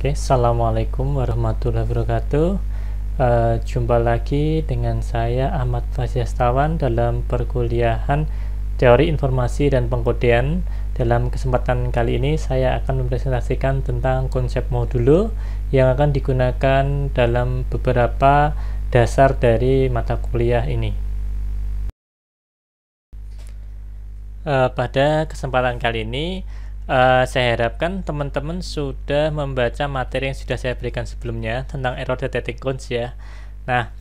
Oke, assalamualaikum warahmatullahi wabarakatuh. Jumpa lagi dengan saya Ahmad Faziastawan dalam perkuliahan Teori Informasi dan Pengkodean. Dalam kesempatan kali ini saya akan mempresentasikan tentang konsep modulo yang akan digunakan dalam beberapa dasar dari mata kuliah ini. Pada kesempatan kali ini saya harapkan teman-teman sudah membaca materi yang sudah saya berikan sebelumnya tentang error detecting codes ya. Nah,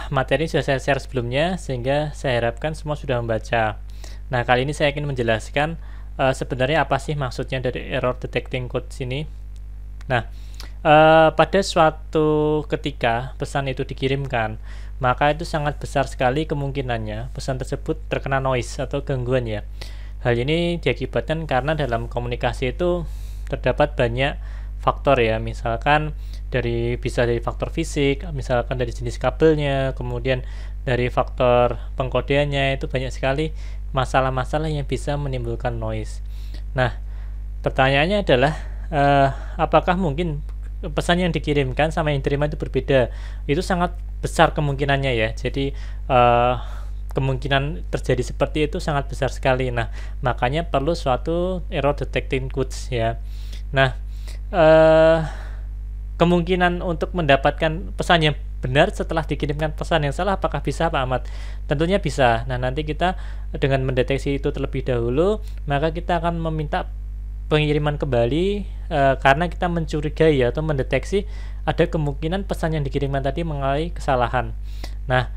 materi sudah saya share sebelumnya sehingga saya harapkan semua sudah membaca. Nah, kali ini saya ingin menjelaskan sebenarnya apa sih maksudnya dari error detecting codes ini. Nah, pada suatu ketika pesan itu dikirimkan, maka itu sangat besar sekali kemungkinannya pesan tersebut terkena noise atau gangguan ya. Hal ini diakibatkan karena dalam komunikasi itu terdapat banyak faktor ya, misalkan bisa dari faktor fisik, misalkan dari jenis kabelnya, kemudian dari faktor pengkodeannya, itu banyak sekali masalah-masalah yang bisa menimbulkan noise. Nah, pertanyaannya adalah apakah mungkin pesan yang dikirimkan sama yang diterima itu berbeda? Itu sangat besar kemungkinannya ya. Jadi kemungkinan terjadi seperti itu sangat besar sekali. Nah, makanya perlu suatu error detecting codes ya. Nah, kemungkinan untuk mendapatkan pesan yang benar setelah dikirimkan pesan yang salah, apakah bisa Pak Ahmad? Tentunya bisa. Nah, nanti kita dengan mendeteksi itu terlebih dahulu, maka kita akan meminta pengiriman kembali karena kita mencurigai atau mendeteksi ada kemungkinan pesan yang dikirimkan tadi mengalami kesalahan. Nah,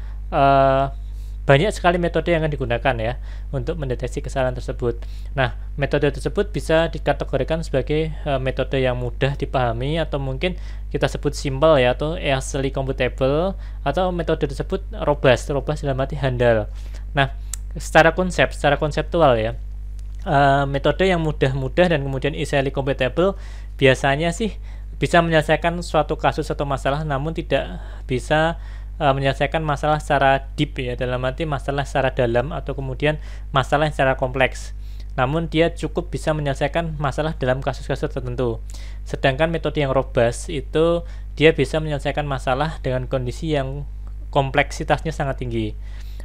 banyak sekali metode yang akan digunakan ya untuk mendeteksi kesalahan tersebut. Nah, metode tersebut bisa dikategorikan sebagai metode yang mudah dipahami atau mungkin kita sebut simple ya, atau easily computable, atau metode tersebut robust dalam arti handal. Nah, secara konseptual ya, metode yang mudah dan kemudian easily computable biasanya sih bisa menyelesaikan suatu kasus atau masalah, namun tidak bisa menyelesaikan masalah secara deep ya, dalam arti masalah secara dalam atau kemudian masalah yang secara kompleks. Namun dia cukup bisa menyelesaikan masalah dalam kasus-kasus tertentu. Sedangkan metode yang robust itu dia bisa menyelesaikan masalah dengan kondisi yang kompleksitasnya sangat tinggi.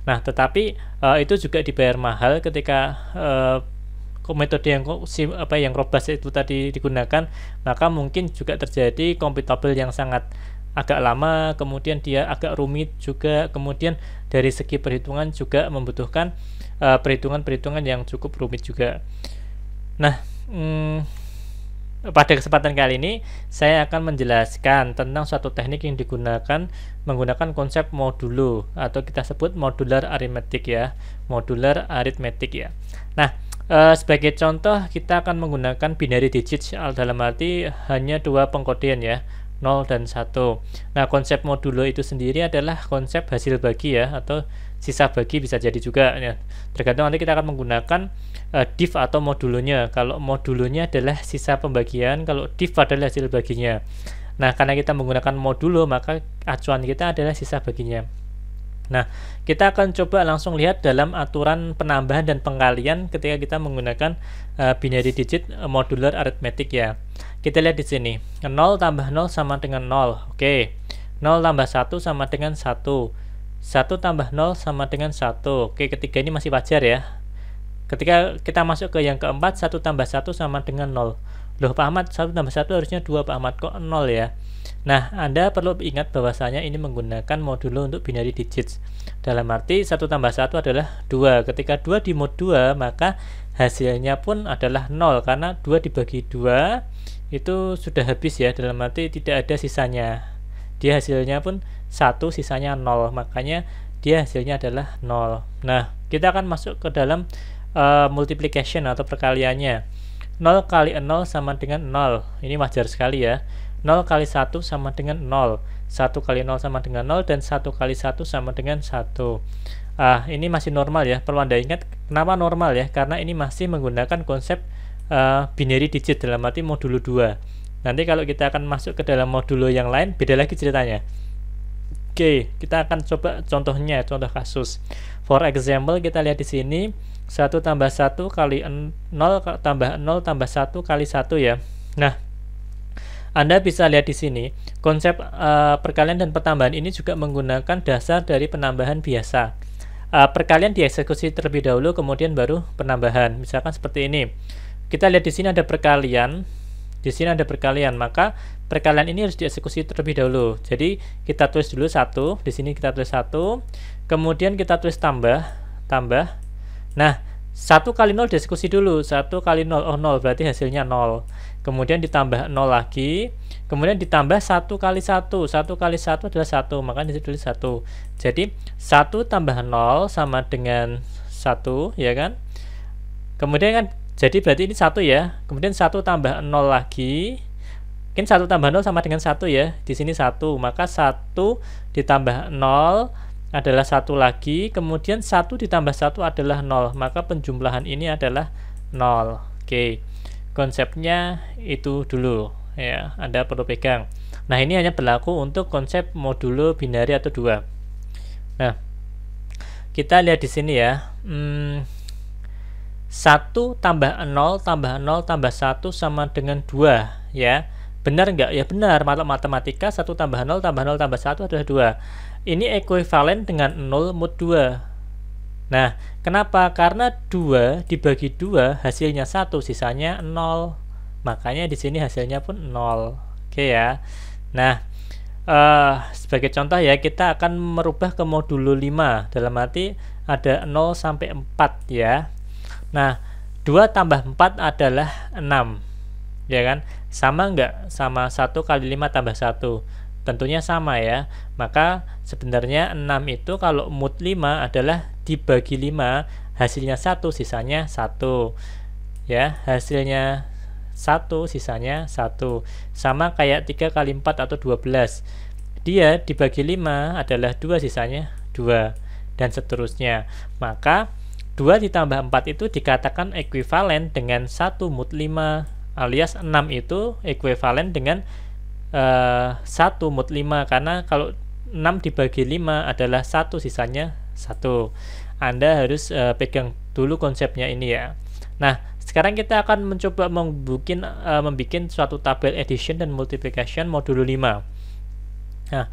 Nah, tetapi itu juga dibayar mahal ketika metode yang robust itu tadi digunakan, maka mungkin juga terjadi computable yang sangat agak lama, kemudian dia agak rumit juga, kemudian dari segi perhitungan juga membutuhkan perhitungan-perhitungan yang cukup rumit juga. Nah, pada kesempatan kali ini saya akan menjelaskan tentang suatu teknik yang digunakan menggunakan konsep modulo atau kita sebut modular arithmetic ya, modular arithmetic ya. Nah, sebagai contoh kita akan menggunakan binary digits dalam arti hanya dua pengkodean ya, 0 dan 1. Nah, konsep modulo itu sendiri adalah konsep hasil bagi ya, atau sisa bagi bisa jadi juga ya. Tergantung nanti kita akan menggunakan div atau modulonya. Kalau modulonya adalah sisa pembagian, kalau div adalah hasil baginya. Nah, karena kita menggunakan modulo, maka acuan kita adalah sisa baginya. Nah, kita akan coba langsung lihat dalam aturan penambahan dan pengkalian ketika kita menggunakan binary digit modular arithmetic ya. Kita lihat di sini, 0 tambah 0 sama dengan 0. Oke. 0 tambah 1 sama dengan 1. 1 tambah 0 sama dengan 1. Oke, ketiga ini masih wajar ya. Ketika kita masuk ke yang keempat, 1 tambah 1 sama dengan 0. Loh Pak Ahmad, 1 tambah 1 harusnya 2 Pak Ahmad, kok 0 ya? Nah, Anda perlu ingat bahwasanya ini menggunakan modulo untuk binary digits. Dalam arti 1 tambah 1 adalah 2. Ketika 2 di mod 2, maka hasilnya pun adalah 0 karena 2 dibagi 2 itu sudah habis ya, dalam arti tidak ada sisanya. Dia hasilnya pun 1, sisanya 0, makanya dia hasilnya adalah 0. Nah, kita akan masuk ke dalam multiplication atau perkaliannya. 0 kali 0 sama dengan 0. Ini wajar sekali ya. 0 kali 1 sama dengan 0. 1 kali 0 sama dengan 0, dan 1 kali 1 sama dengan 1. Ini masih normal ya. Perlu Anda ingat kenapa normal ya, karena ini masih menggunakan konsep binary digit dalam arti modulo 2. Nanti kalau kita akan masuk ke dalam modulo yang lain, beda lagi ceritanya. Oke, kita akan coba contohnya, contoh kasus. For example, kita lihat di sini 1 tambah 1 kali 0 tambah 0 tambah 1 kali 1 ya. Nah, Anda bisa lihat di sini, konsep perkalian dan pertambahan ini juga menggunakan dasar dari penambahan biasa. Perkalian dieksekusi terlebih dahulu, kemudian baru penambahan. Misalkan seperti ini. Kita lihat di sini ada perkalian, di sini ada perkalian, maka perkalian ini harus dieksekusi terlebih dahulu. Jadi kita tulis dulu 1, di sini kita tulis 1, kemudian kita tulis tambah. Nah, 1 kali 0 dieksekusi dulu, 1 kali 0, oh 0, berarti hasilnya 0. Kemudian ditambah 0 lagi, kemudian ditambah 1 kali 1, 1 kali 1 adalah 1, maka ditulis 1. Jadi 1 tambah 0 sama dengan 1, ya kan? Kemudian kan, jadi berarti ini 1 ya, kemudian 1 tambah 0 lagi, mungkin 1 tambah 0 sama dengan 1 ya, di sini 1, maka 1 ditambah 0 adalah 1 lagi, kemudian 1 ditambah 1 adalah 0, maka penjumlahan ini adalah 0. Oke, konsepnya itu dulu ya, Anda perlu pegang. Nah, ini hanya berlaku untuk konsep modulo binari atau 2. Nah, kita lihat di sini ya, 1 tambah 0 tambah 0 tambah 1 sama dengan 2 ya. Benar nggak? Ya benar, matematika 1 tambah 0 tambah 0 tambah 1 adalah 2. Ini ekuivalen dengan 0 mod 2. Nah, kenapa? Karena 2 dibagi 2 hasilnya 1, sisanya 0. Makanya di sini hasilnya pun 0. Oke ya. Nah, sebagai contoh ya, kita akan merubah ke modulo 5. Dalam arti ada 0 sampai 4 ya. Nah, 2 tambah 4 adalah 6. Ya kan? Sama enggak? Sama 1 kali 5 tambah 1. Tentunya sama ya. Maka sebenarnya 6 itu kalau mod 5 adalah dibagi 5, hasilnya 1, sisanya 1. Ya, hasilnya 1, sisanya 1. Sama kayak 3 kali 4 atau 12. Dia dibagi 5 adalah 2, sisanya 2. Dan seterusnya. Maka 2 ditambah 4 itu dikatakan ekuivalen dengan 1 mod 5, alias 6 itu ekuivalen dengan 1 mod 5, karena kalau 6 dibagi 5 adalah 1, sisanya 1. Anda harus pegang dulu konsepnya ini ya. Nah, sekarang kita akan mencoba membuat suatu tabel addition dan multiplication modulo 5. Nah,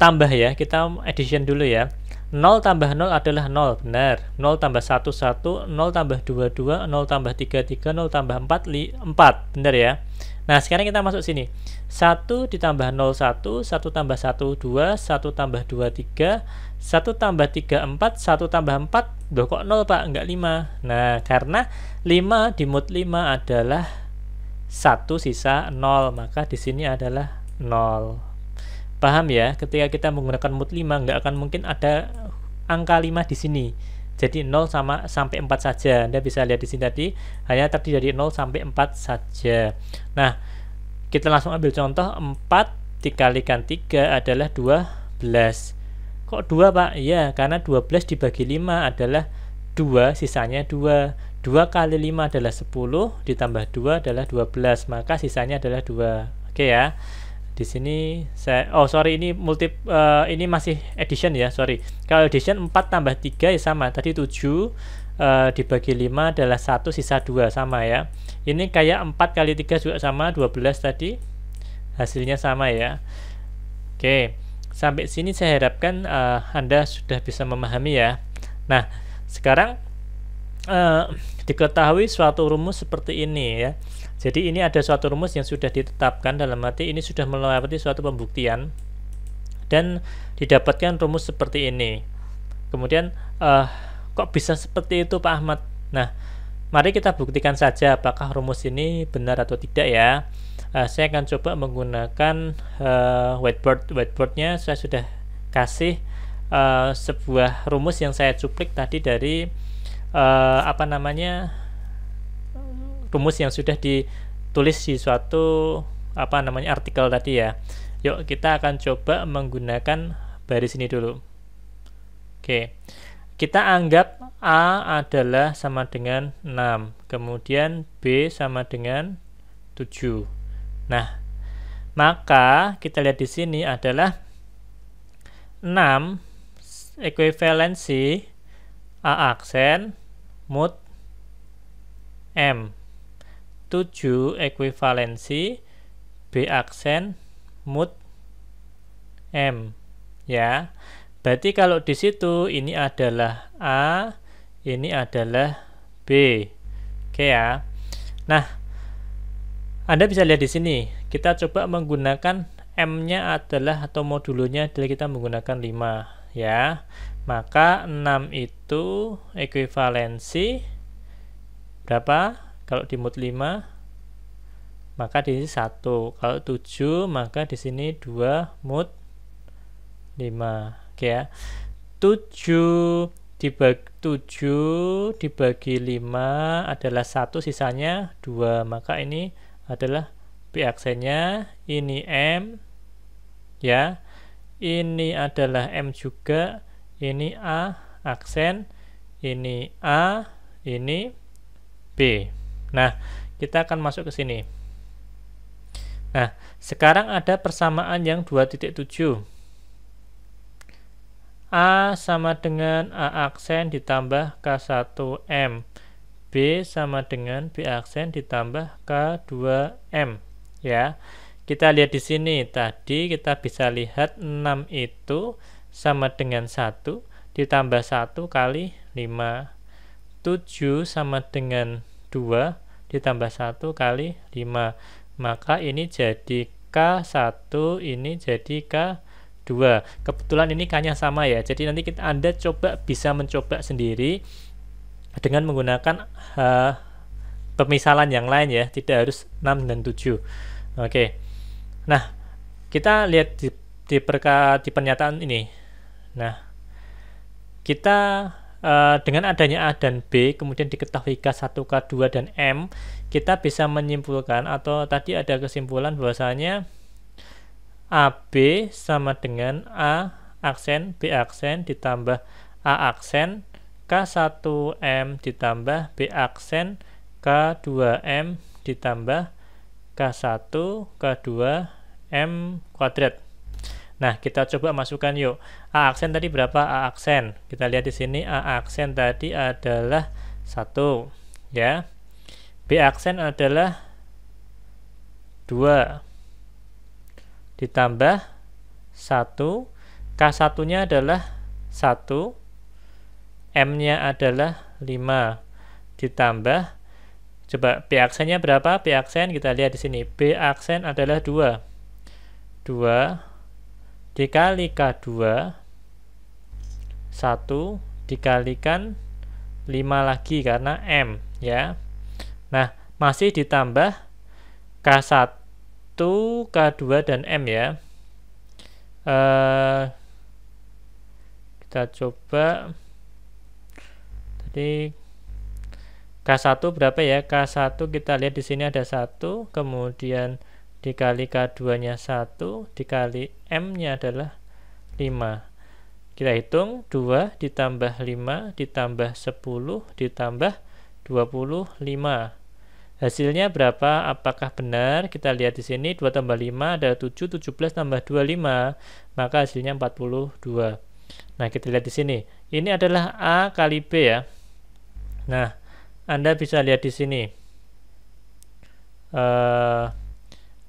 tambah ya, kita addition dulu ya. 0 tambah 0 adalah 0, benar. 0 tambah 1, 1, 0 tambah 2, 2, 0 tambah 3, 3, 0 tambah 4, 4, benar ya. Nah, sekarang kita masuk sini. 1 ditambah 0, 1, 1 tambah 1, 2, 1 tambah 2, 3, 1 tambah 3, 4, 1 tambah 4, loh kok 0 Pak, enggak 5. Nah, karena 5 di mod 5 adalah 1 sisa 0, maka di sini adalah 0. Paham ya? Ketika kita menggunakan mod 5 nggak akan mungkin ada angka 5 di sini. Jadi 0 sampai 4 saja. Anda bisa lihat di sini tadi hanya terdiri dari 0 sampai 4 saja. Nah, kita langsung ambil contoh. 4 dikalikan 3 adalah 12. Kok 2 Pak? Iya, karena 12 dibagi 5 adalah 2, sisanya 2. 2 kali 5 adalah 10, ditambah 2 adalah 12, maka sisanya adalah 2. Oke ya. Di sini saya ini ini masih addition ya, sorry. Kalau addition 4 tambah 3 ya sama, tadi 7 dibagi 5 adalah 1, sisa 2, sama ya. Ini kayak 4 kali 3 juga sama, 12 tadi, hasilnya sama ya. Oke, sampai sini saya harapkan Anda sudah bisa memahami ya. Nah, sekarang diketahui suatu rumus seperti ini ya. Jadi ini ada suatu rumus yang sudah ditetapkan, dalam arti ini sudah melewati suatu pembuktian dan didapatkan rumus seperti ini. Kemudian kok bisa seperti itu Pak Ahmad? Nah, mari kita buktikan saja apakah rumus ini benar atau tidak ya. Saya akan coba menggunakan whiteboardnya. Saya sudah kasih sebuah rumus yang saya cuplik tadi dari rumus yang sudah ditulis di suatu artikel tadi ya. Yuk kita akan coba menggunakan baris ini dulu. Oke. Kita anggap A adalah sama dengan 6, kemudian B sama dengan 7. Nah, maka kita lihat di sini adalah 6 ekuivalensi A aksen mod M. 7 ekuivalensi B aksen mod M ya. Berarti kalau di situ ini adalah A, ini adalah B. Oke ya. Nah, Anda bisa lihat di sini. Kita coba menggunakan M-nya adalah atau modulonya adalah kita menggunakan 5 ya. Maka 6 itu ekuivalensi berapa? Kalau di mod 5 maka di sini 1. Kalau 7 maka di sini 2 mod 5. Oke ya. 7 dibagi 5 adalah 1, sisanya 2. Maka ini adalah B aksennya, ini M ya. Ini adalah M juga, ini A aksen, ini A, ini B. Nah, kita akan masuk ke sini. Nah, sekarang ada persamaan yang 2.7. A sama dengan A aksen ditambah K1M. B sama dengan B aksen ditambah K2M ya. Kita lihat di sini tadi kita bisa lihat 6 itu sama dengan 1 ditambah 1 kali 5. 7 sama dengan 2 ditambah 1 kali 5. Maka ini jadi K1, ini jadi K2. Kebetulan ini K-nya sama ya. Jadi nanti Anda bisa mencoba sendiri dengan menggunakan pemisalan yang lain ya, tidak harus 6 dan 7. Oke. Nah, kita lihat di pernyataan ini. Nah, kita dengan adanya A dan B, kemudian diketahui K1, K2 dan M, kita bisa menyimpulkan atau tadi ada kesimpulan bahwasanya AB sama dengan A aksen, B aksen ditambah A aksen, K1M ditambah B aksen, K2M ditambah K1, K2M kuadrat. Nah, kita coba masukkan yuk. A aksen tadi berapa? A aksen. Kita lihat di sini A aksen tadi adalah 1 ya. B aksen adalah 2 ditambah 1, K1-nya adalah 1, M-nya adalah 5 ditambah, coba B aksennya berapa? B aksen kita lihat di sini. B aksen adalah 2. 2 dikali K2 1 dikalikan 5 lagi karena M ya. Nah, masih ditambah K1, K2 dan M ya. Kita coba tadi K1 berapa ya? K1 kita lihat di sini ada 1, kemudian dikali K2-nya 1, dikali M-nya adalah 5. Kita hitung 2 ditambah 5 ditambah 10 ditambah 25. Hasilnya berapa? Apakah benar? Kita lihat di sini 2 tambah 5 adalah 7, 17 tambah 25, maka hasilnya 42. Nah, kita lihat di sini. Ini adalah A kali B ya. Nah, Anda bisa lihat di sini.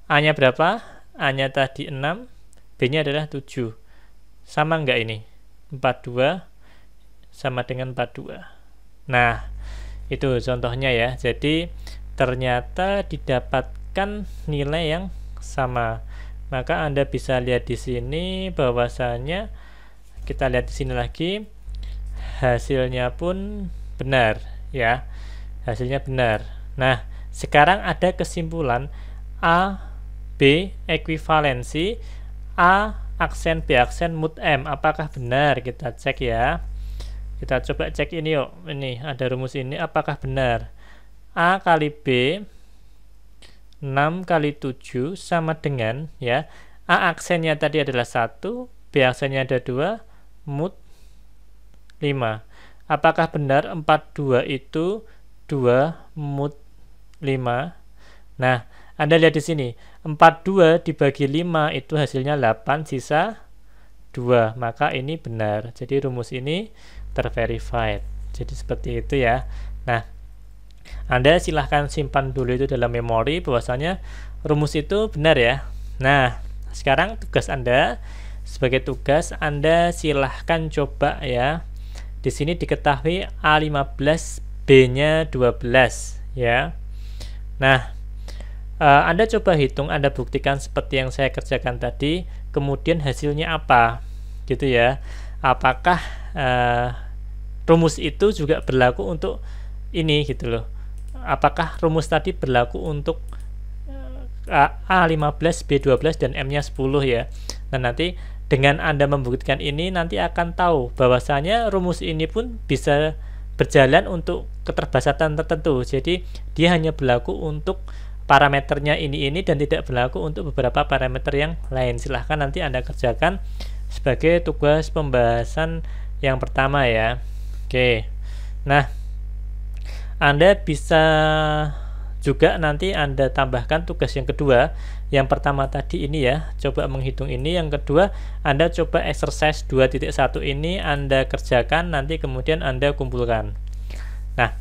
A-nya berapa? A-nya tadi 6, B-nya adalah 7. Sama enggak ini? 42 sama dengan 42. Nah, itu contohnya ya. Jadi ternyata didapatkan nilai yang sama. Maka Anda bisa lihat di sini bahwasanya kita lihat di sini lagi hasilnya pun benar ya. Hasilnya benar. Nah, sekarang ada kesimpulan A B ekuivalensi A aksen B aksen mod M. Apakah benar? Kita cek ya. Kita coba cek ini yuk. Ini ada rumus ini, apakah benar? A kali B 6 kali 7 sama dengan ya. A aksennya tadi adalah 1, B aksennya ada 2, mod 5. Apakah benar 42 itu 2 mod 5? Nah, Anda lihat di sini. 42 dibagi 5 itu hasilnya 8, sisa 2. Maka ini benar. Jadi rumus ini terverified. Jadi seperti itu ya. Nah, Anda silahkan simpan dulu itu dalam memori bahwasanya rumus itu benar ya. Nah, sekarang tugas Anda, sebagai tugas Anda silahkan coba ya. Di sini diketahui A15 B-nya 12 ya. Nah, Anda coba hitung, Anda buktikan seperti yang saya kerjakan tadi, kemudian hasilnya apa gitu ya. Apakah rumus itu juga berlaku untuk ini gitu loh. Apakah rumus tadi berlaku untuk A15, B12 dan M-nya 10 ya. Nah, nanti dengan Anda membuktikan ini nanti akan tahu bahwasanya rumus ini pun bisa berjalan untuk keterbatasan tertentu. Jadi dia hanya berlaku untuk parameternya ini dan tidak berlaku untuk beberapa parameter yang lain. Silahkan nanti Anda kerjakan sebagai tugas pembahasan yang pertama ya. Oke. Nah, Anda bisa juga nanti Anda tambahkan tugas yang kedua. Yang pertama tadi ini ya, coba menghitung ini. Yang kedua, Anda coba exercise 2.1 ini Anda kerjakan, nanti kemudian Anda kumpulkan. Nah,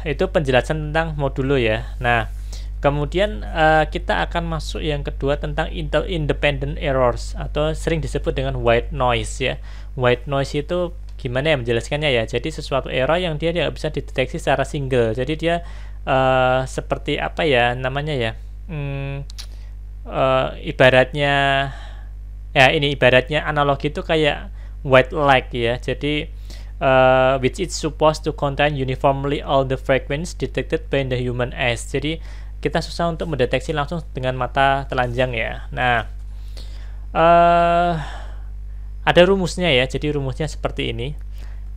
itu penjelasan tentang modulo ya. Nah, kemudian kita akan masuk yang kedua tentang independent errors atau sering disebut dengan white noise ya. White noise itu gimana ya menjelaskannya ya? Jadi sesuatu error yang dia tidak bisa dideteksi secara single. Jadi dia seperti apa ya namanya ya? Ibaratnya ya ini ibaratnya analogi itu kayak white light ya. Jadi which is supposed to contain uniformly all the frequencies detected by the human eyes. Jadi kita susah untuk mendeteksi langsung dengan mata telanjang ya. Nah, ada rumusnya ya. Jadi rumusnya seperti ini.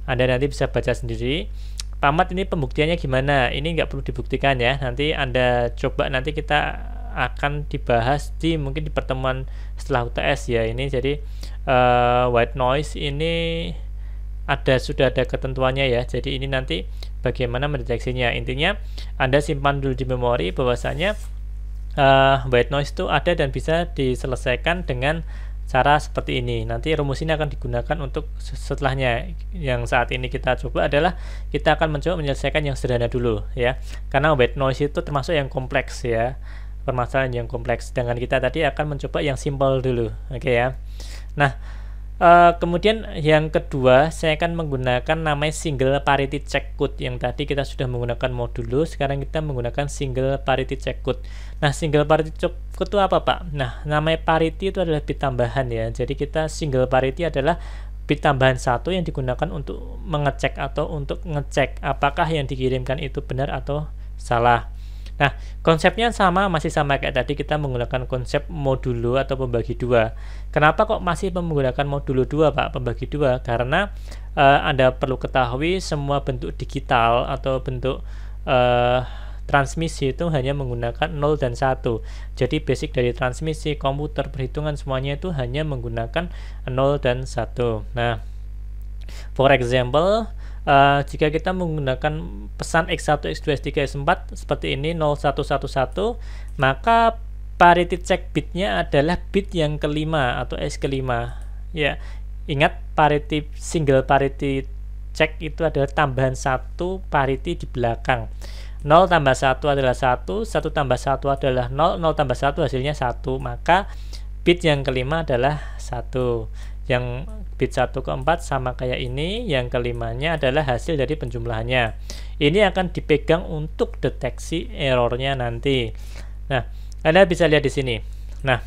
Anda nanti bisa baca sendiri. Pak Ahmad, ini pembuktiannya gimana? Ini nggak perlu dibuktikan ya. Nanti Anda coba, nanti kita akan dibahas mungkin di pertemuan setelah UTS ya. Ini jadi white noise ini sudah ada ketentuannya ya. Jadi ini nanti bagaimana mendeteksinya. Intinya Anda simpan dulu di memori bahwasanya white noise itu ada dan bisa diselesaikan dengan cara seperti ini. Nanti rumus ini akan digunakan untuk setelahnya. Yang saat ini kita coba adalah kita akan mencoba menyelesaikan yang sederhana dulu ya. Karena white noise itu termasuk yang kompleks ya. Permasalahan yang kompleks. Dengan kita tadi akan mencoba yang simple dulu. Oke ya. Nah, kemudian yang kedua saya akan menggunakan namanya single parity check code. Yang tadi kita sudah menggunakan modulo, sekarang kita menggunakan single parity check code. Nah, single parity check code itu apa Pak? Nah, namanya parity itu adalah bit tambahan ya. Jadi kita single parity adalah bit tambahan satu yang digunakan untuk mengecek atau untuk ngecek apakah yang dikirimkan itu benar atau salah. Nah, konsepnya masih sama kayak tadi, kita menggunakan konsep modulo atau pembagi dua. Kenapa kok masih menggunakan modulo 2 Pak, pembagi dua? Karena Anda perlu ketahui semua bentuk digital atau bentuk transmisi itu hanya menggunakan 0 dan 1. Jadi basic dari transmisi, komputer, perhitungan semuanya itu hanya menggunakan 0 dan 1. Nah, for example, jika kita menggunakan pesan X1, X2, X3, X4 seperti ini 0111, maka parity check bitnya adalah bit yang kelima atau S kelima ya. Ingat, parity single parity check itu adalah tambahan satu parity di belakang. 0 tambah 1 adalah 1, 1 tambah 1 adalah 0, 0 tambah 1 hasilnya 1, maka bit yang kelima adalah 1. Yang bit 1 ke 4 sama kayak ini, yang kelimanya adalah hasil dari penjumlahannya. Ini akan dipegang untuk deteksi errornya nanti. Nah, Anda bisa lihat di sini. Nah,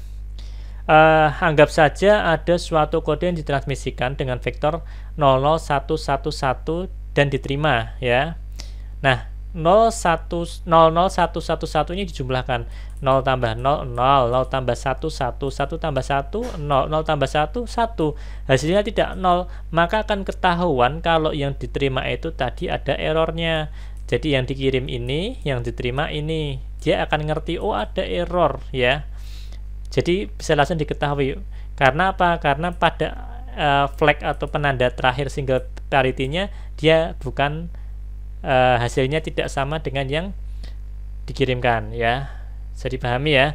anggap saja ada suatu kode yang ditransmisikan dengan vektor 00111 dan diterima ya. Nah, 00111 ini dijumlahkan 0 tambah 0 0, 0 tambah 1 1, 1 tambah 1 0, 0 tambah 1 1, hasilnya tidak 0, maka akan ketahuan kalau yang diterima itu tadi ada errornya. Jadi yang dikirim ini, yang diterima ini, dia akan ngerti oh ada error ya. Jadi bisa langsung diketahui. Karena apa? Karena pada flag atau penanda terakhir single parity-nya dia bukan hasilnya tidak sama dengan yang dikirimkan ya. Bisa dipahami ya.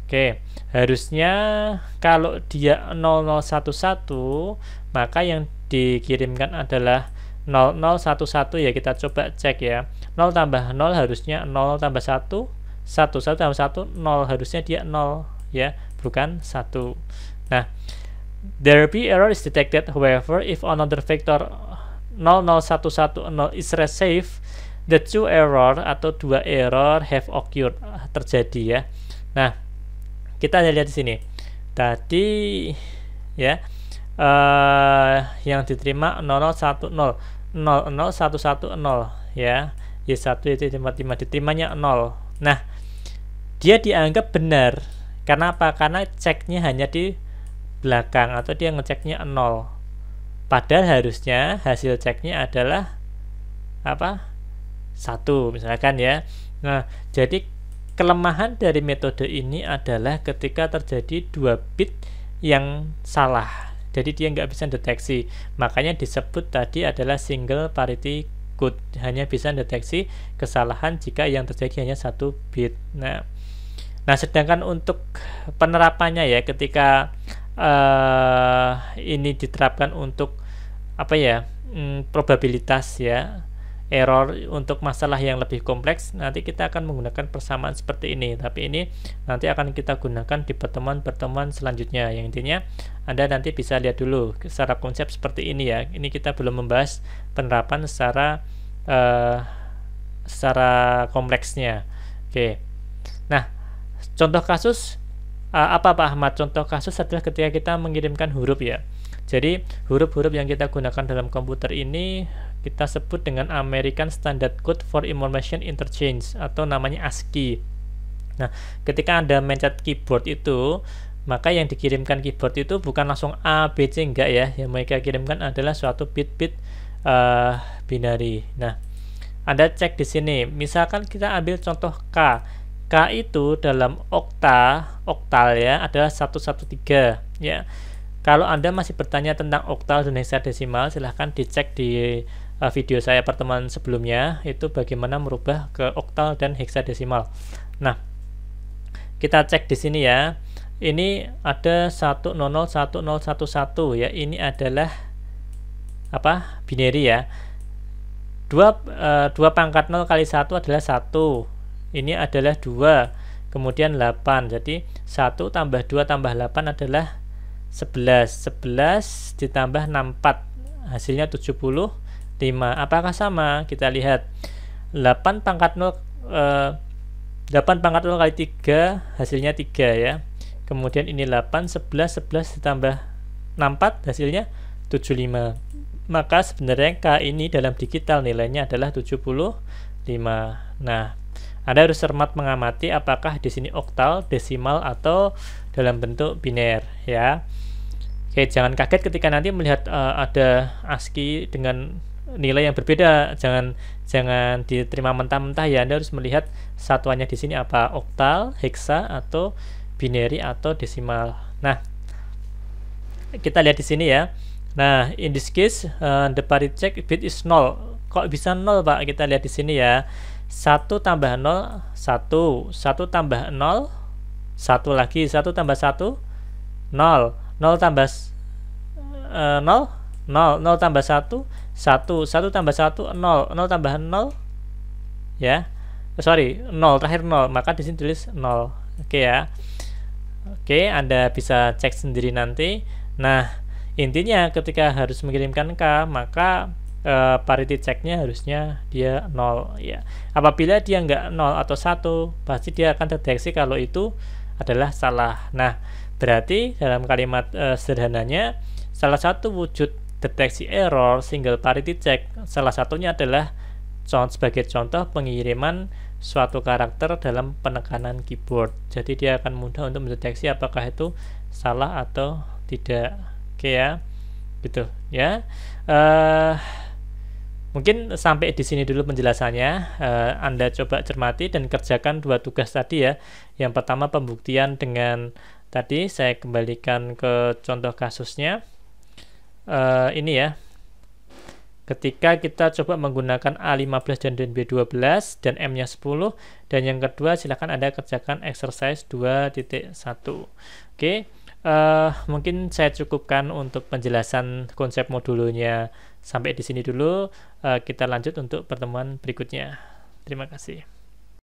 Oke, harusnya kalau dia 0011 maka yang dikirimkan adalah 0, 0, 1, 1 ya, kita coba cek ya. 0 tambah 0 harusnya 0 tambah 1, 1, 1 tambah 1, 0, harusnya dia 0 ya, bukan 1. Nah, there be error is detected, however, if another vector 0, 0, 1, 1, 0 is received, the two error atau dua error have occurred, terjadi ya. Nah, kita lihat di sini. Tadi ya, yang diterima 0010, 00110 ya, Y1 itu 55, diterimanya 0. Nah, dia dianggap benar karena apa? Karena ceknya hanya di belakang atau dia ngeceknya 0, padahal harusnya hasil ceknya adalah apa? 1 misalkan ya. Nah, jadi kelemahan dari metode ini adalah ketika terjadi 2 bit yang salah, jadi dia nggak bisa deteksi. Makanya disebut tadi adalah single parity code, hanya bisa deteksi kesalahan jika yang terjadi hanya 1 bit. Nah, sedangkan untuk penerapannya ya, ketika ini diterapkan untuk apa ya, probabilitas ya, error untuk masalah yang lebih kompleks, nanti kita akan menggunakan persamaan seperti ini. Tapi ini nanti akan kita gunakan di pertemuan-pertemuan selanjutnya. Yang intinya Anda nanti bisa lihat dulu secara konsep seperti ini ya. Ini kita belum membahas penerapan secara kompleksnya. Oke. Nah, contoh kasus apa Pak Ahmad? Contoh kasus adalah ketika kita mengirimkan huruf ya. Jadi huruf-huruf yang kita gunakan dalam komputer ini kita sebut dengan American Standard Code for Information Interchange atau namanya ASCII. Nah, ketika Anda mencet keyboard itu, maka yang dikirimkan keyboard itu bukan langsung A, B, C, enggak ya. Yang mereka kirimkan adalah suatu bit-bit binary. Nah, Anda cek di sini. Misalkan kita ambil contoh K. K itu dalam oktal ya adalah 113 ya. Kalau Anda masih bertanya tentang oktal dan heksadesimal, silahkan dicek di video saya pertemuan sebelumnya, itu bagaimana merubah ke oktal dan heksadesimal. Nah, kita cek di sini ya. Ini ada 1001011 ya. Ini adalah apa? Binary ya. 2 pangkat 0 kali 1 adalah 1. Ini adalah 2. Kemudian 8. Jadi 1 tambah 2 tambah 8 adalah 11 ditambah 64 hasilnya 75. Apakah sama? Kita lihat 8 pangkat 0 kali 3 hasilnya 3 ya. Kemudian ini 8, 11 ditambah 64 hasilnya 75. Maka sebenarnya K ini dalam digital nilainya adalah 75. Nah, Anda harus cermat mengamati apakah di sini oktal, desimal atau dalam bentuk biner ya. Oke, jangan kaget ketika nanti melihat ada ASCII dengan nilai yang berbeda. Jangan diterima mentah-mentah ya. Anda harus melihat satuannya di sini apa, oktal, heksa atau binary atau desimal. Nah, kita lihat di sini ya. Nah, in this case the parity check bit is 0. Kok bisa 0, Pak? Kita lihat di sini ya. 1 tambah 0 1, 1 tambah 0 1 lagi, 1 tambah 1 0, 0 tambah 0 0 tambah 1 1 tambah 1 0 0 tambah 0 ya. Sorry, 0 terakhir 0, maka di sini tulis 0. Oke ya. Oke, Anda bisa cek sendiri nanti. Nah, intinya ketika harus mengirimkan K, maka parity checknya harusnya dia 0 ya. Apabila dia nggak 0 atau 1, pasti dia akan terdeteksi kalau itu adalah salah. Nah, berarti dalam kalimat sederhananya, salah satu wujud deteksi error single parity check, salah satunya adalah sebagai contoh pengiriman suatu karakter dalam penekanan keyboard. Jadi dia akan mudah untuk mendeteksi apakah itu salah atau tidak. Oke ya, gitu ya. Mungkin sampai di sini dulu penjelasannya. Anda coba cermati dan kerjakan 2 tugas tadi ya. Yang pertama pembuktian dengan tadi saya kembalikan ke contoh kasusnya. Ini ya. Ketika kita coba menggunakan A15 dan B12 dan M-nya 10, dan yang kedua silakan Anda kerjakan exercise 2.1. Oke. Mungkin saya cukupkan untuk penjelasan konsep modulonya sampai di sini dulu. Kita lanjut untuk pertemuan berikutnya. Terima kasih.